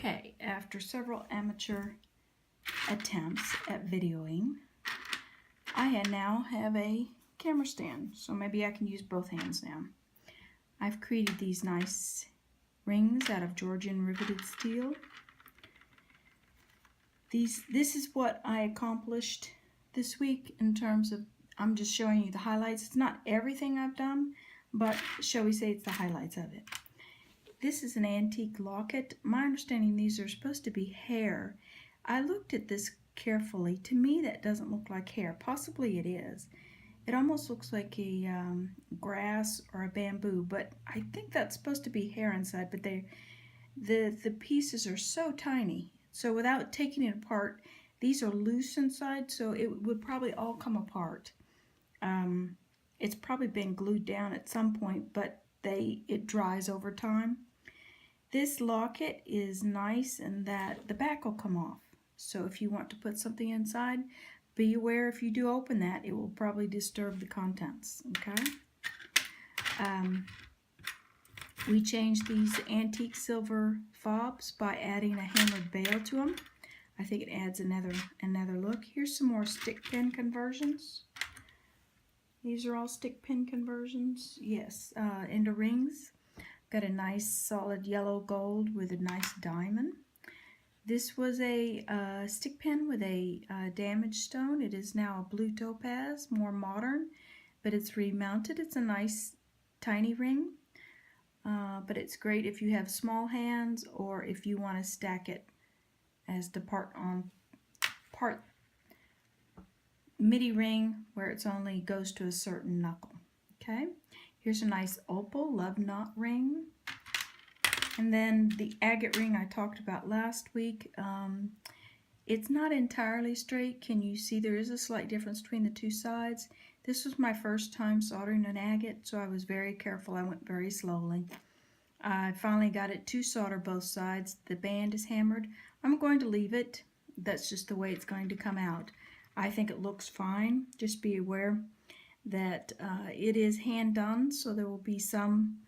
Okay, after several amateur attempts at videoing, I now have a camera stand, so maybe I can use both hands now. I've created these nice rings out of Georgian riveted steel. This is what I accomplished this week in terms of, I'm just showing you the highlights. It's not everything I've done, but shall we say it's the highlights of it. This is an antique locket. My understanding, these are supposed to be hair. I looked at this carefully. To me, that doesn't look like hair. Possibly it is. It almost looks like a grass or a bamboo, but I think that's supposed to be hair inside, but the pieces are so tiny. So without taking it apart, these are loose inside, so it would probably all come apart. It's probably been glued down at some point, but it dries over time. This locket is nice in that the back will come off. So if you want to put something inside, be aware if you do open that, it will probably disturb the contents, okay? We changed these antique silver fobs by adding a hammered bale to them. I think it adds another look. Here's some more Stickpin Conversions. These are all Stickpin Conversions, yes, into rings. Got a nice solid yellow gold with a nice diamond. This was a stick pin with a damaged stone. It is now a blue topaz, more modern, but it's remounted. It's a nice tiny ring, but it's great if you have small hands or if you want to stack it as the part midi ring where it's only goes to a certain knuckle. Okay. Here's a nice opal love knot ring. And then the agate ring I talked about last week. It's not entirely straight. Can you see there is a slight difference between the two sides? This was my first time soldering an agate, so I was very careful. I went very slowly. I finally got it to solder both sides. The band is hammered. I'm going to leave it. That's just the way it's going to come out. I think it looks fine. Just be aware that it is hand done, so there will be some,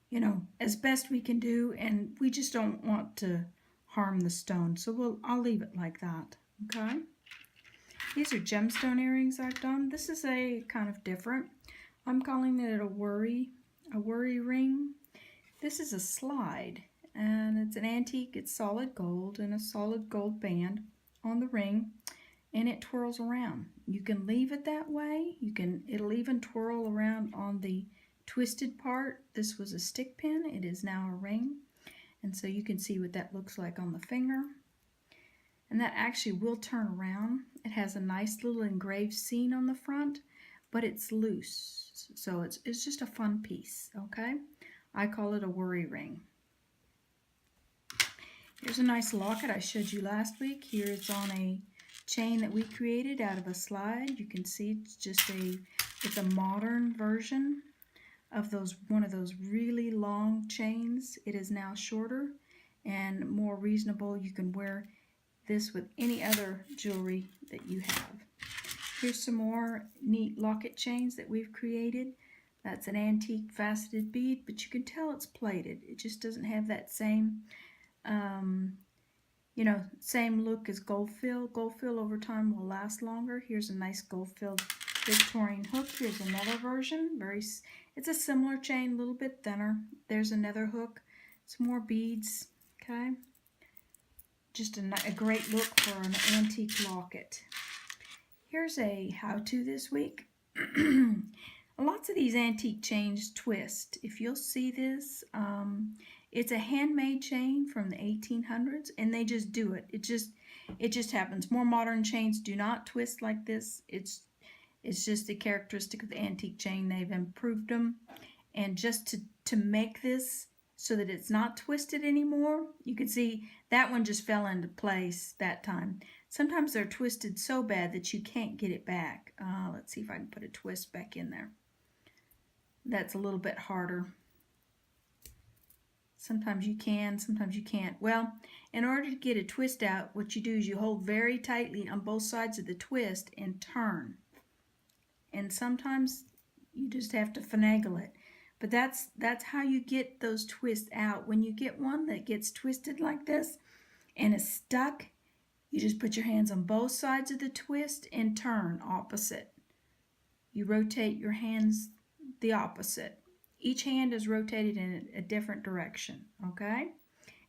you know, as best we can do, and we just don't want to harm the stone, so I'll leave it like that. Okay, these are gemstone earrings I've done. This is a kind of different. I'm calling it a worry ring. This is a slide, and it's an antique. It's solid gold and a solid gold band on the ring, and it twirls around. You can leave it that way. It'll even twirl around on the twisted part. This was a stick pin. It is now a ring. And so you can see what that looks like on the finger. And that actually will turn around. It has a nice little engraved scene on the front, but it's loose. So it's just a fun piece, okay? I call it a worry ring. Here's a nice locket I showed you last week. Here it's on a chain that we created out of a slide. You can see it's a modern version of one of those really long chains. It is now shorter and more reasonable. You can wear this with any other jewelry that you have. Here's some more neat locket chains that we've created. That's an antique faceted bead, but you can tell it's plated. It just doesn't have that same same look as gold fill. Gold fill over time will last longer. Here's a nice gold filled Victorian hook. Here's another version. It's a similar chain, a little bit thinner. There's another hook. Some more beads. Okay. Just a great look for an antique locket. Here's a how-to this week. Lots of these antique chains twist. If you'll see this, it's a handmade chain from the 1800s, and they just do it. It just happens. More modern chains do not twist like this. It's just a characteristic of the antique chain. They've improved them, and just to make this so that it's not twisted anymore, you can see that one just fell into place that time. Sometimes they're twisted so bad that you can't get it back. Let's see if I can put a twist back in there. That's a little bit harder. Sometimes you can, sometimes you can't. Well, in order to get a twist out, what you do is you hold very tightly on both sides of the twist and turn. And sometimes you just have to finagle it. But that's how you get those twists out. When you get one that gets twisted like this, and it's stuck, you just put your hands on both sides of the twist and turn opposite. You rotate your hands the opposite. Each hand is rotated in a different direction, okay?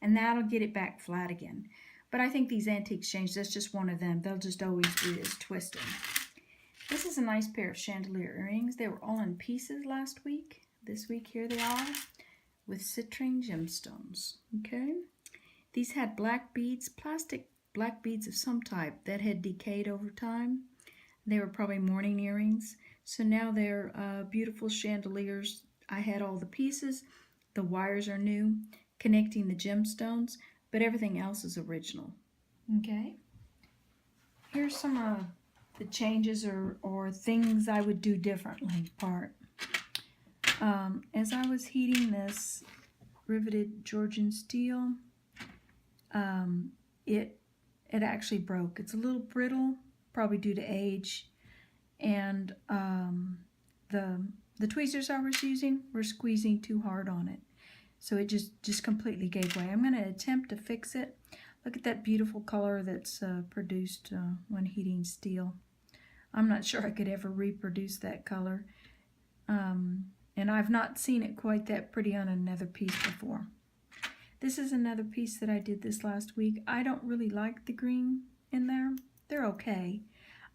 And that'll get it back flat again. But I think these antiques change. That's just one of them. They'll just always do this twisting. This is a nice pair of chandelier earrings. They were all in pieces last week. This week, here they are with citrine gemstones, okay? These had black beads, plastic black beads of some type that had decayed over time. They were probably mourning earrings. So now they're beautiful chandeliers. I had all the pieces. The wires are new, connecting the gemstones, but everything else is original. Okay. Here's some of the changes or things I would do differently part. As I was heating this riveted Georgian steel, it actually broke. It's a little brittle, probably due to age, and the tweezers I was using were squeezing too hard on it, so it just completely gave way. I'm going to attempt to fix it. Look at that beautiful color that's produced when heating steel. I'm not sure I could ever reproduce that color, and I've not seen it quite that pretty on another piece before. This is another piece that I did this last week. I don't really like the green in there. They're okay.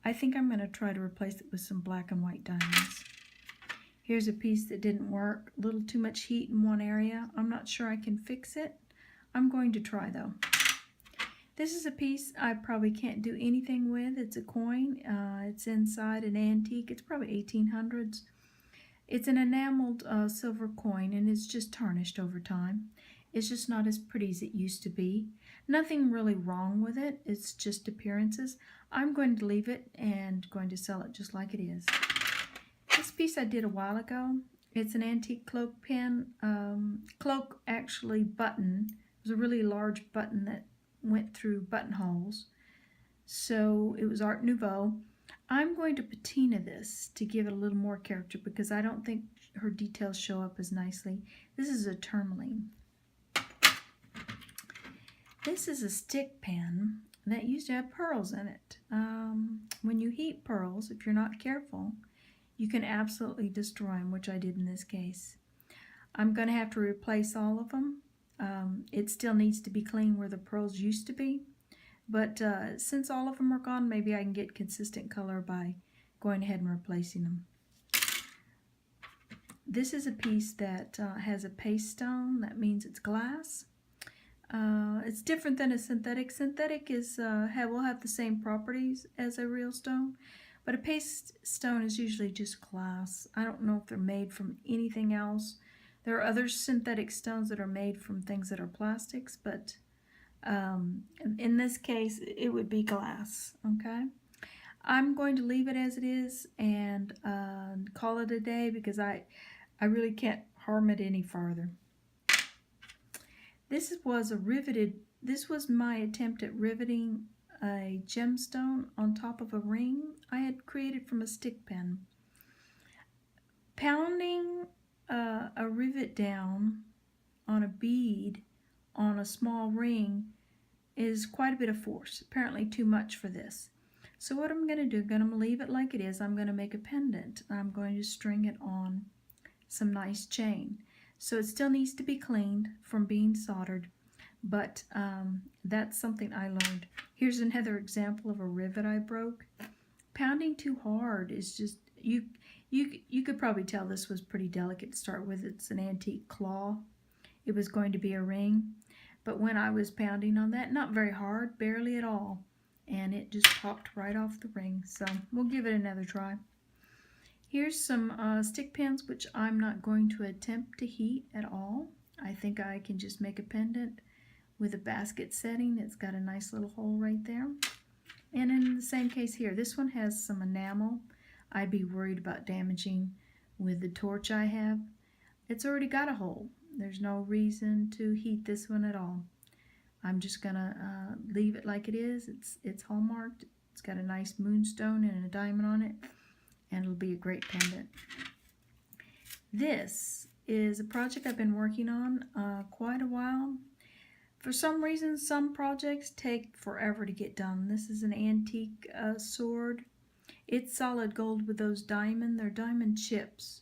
I think I'm going to try to replace it with some black and white diamonds. Here's a piece that didn't work. A little too much heat in one area. I'm not sure I can fix it. I'm going to try though. This is a piece I probably can't do anything with. It's a coin. It's inside an antique. It's probably 1800s. It's an enameled silver coin, and it's just tarnished over time. It's just not as pretty as it used to be. Nothing really wrong with it. It's just appearances. I'm going to leave it and going to sell it just like it is. This piece I did a while ago. It's an antique cloak pin. Cloak actually button. It was a really large button that went through buttonholes. So it was Art Nouveau. I'm going to patina this to give it a little more character because I don't think her details show up as nicely. This is a tourmaline. This is a stick pin that used to have pearls in it. When you heat pearls, if you're not careful, you can absolutely destroy them, which I did in this case. I'm going to have to replace all of them. It still needs to be clean where the pearls used to be. But since all of them are gone, maybe I can get consistent color by going ahead and replacing them. This is a piece that has a paste stone. That means it's glass. It's different than a synthetic. Synthetic is will have the same properties as a real stone, but a paste stone is usually just glass. I don't know if they're made from anything else. There are other synthetic stones that are made from things that are plastics, but in this case, it would be glass, okay? I'm going to leave it as it is and call it a day because I really can't harm it any farther. This was my attempt at riveting a gemstone on top of a ring I had created from a stick pin. Pounding a rivet down on a bead on a small ring is quite a bit of force, apparently too much for this. So what I'm going to do, I'm going to leave it like it is. I'm going to make a pendant. I'm going to string it on some nice chain. So it still needs to be cleaned from being soldered, but that's something I learned. Here's another example of a rivet I broke. Pounding too hard is just, you could probably tell this was pretty delicate to start with. It's an antique claw. It was going to be a ring, but when I was pounding on that, not very hard, barely at all, and it just popped right off the ring. So we'll give it another try. Here's some stick pins, which I'm not going to attempt to heat at all. I think I can just make a pendant with a basket setting. It's got a nice little hole right there. And in the same case here, this one has some enamel. I'd be worried about damaging with the torch I have. It's already got a hole. There's no reason to heat this one at all. I'm just gonna leave it like it is. It's hallmarked. It's got a nice moonstone and a diamond on it, and it'll be a great pendant. This is a project I've been working on quite a while. For some reason, some projects take forever to get done. This is an antique sword. It's solid gold with those they're diamond chips.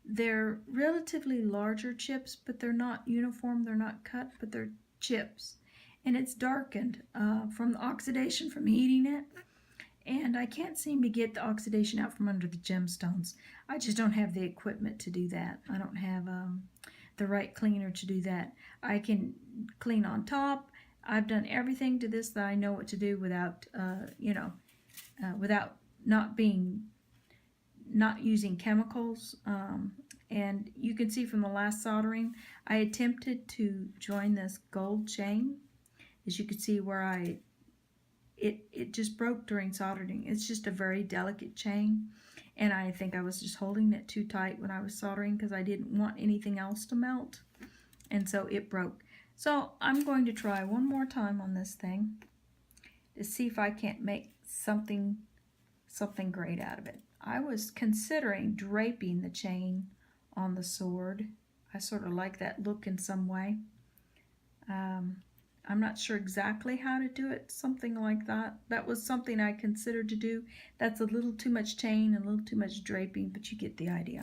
They're relatively larger chips, but they're not uniform, they're not cut, but they're chips. And it's darkened from the oxidation from heating it. And I can't seem to get the oxidation out from under the gemstones. I just don't have the equipment to do that. I don't have the right cleaner to do that. I can clean on top. I've done everything to this that I know what to do without, without not using chemicals. And you can see from the last soldering, I attempted to join this gold chain. As you can see where it just broke during soldering. It's just a very delicate chain, and I think I was just holding it too tight when I was soldering because I didn't want anything else to melt, and so it broke. So I'm going to try one more time on this thing to see if I can't make something great out of it. I was considering draping the chain on the sword. I sort of like that look in some way. I'm not sure exactly how to do it, something like that. That was something I considered to do. That's a little too much chain and a little too much draping, but you get the idea.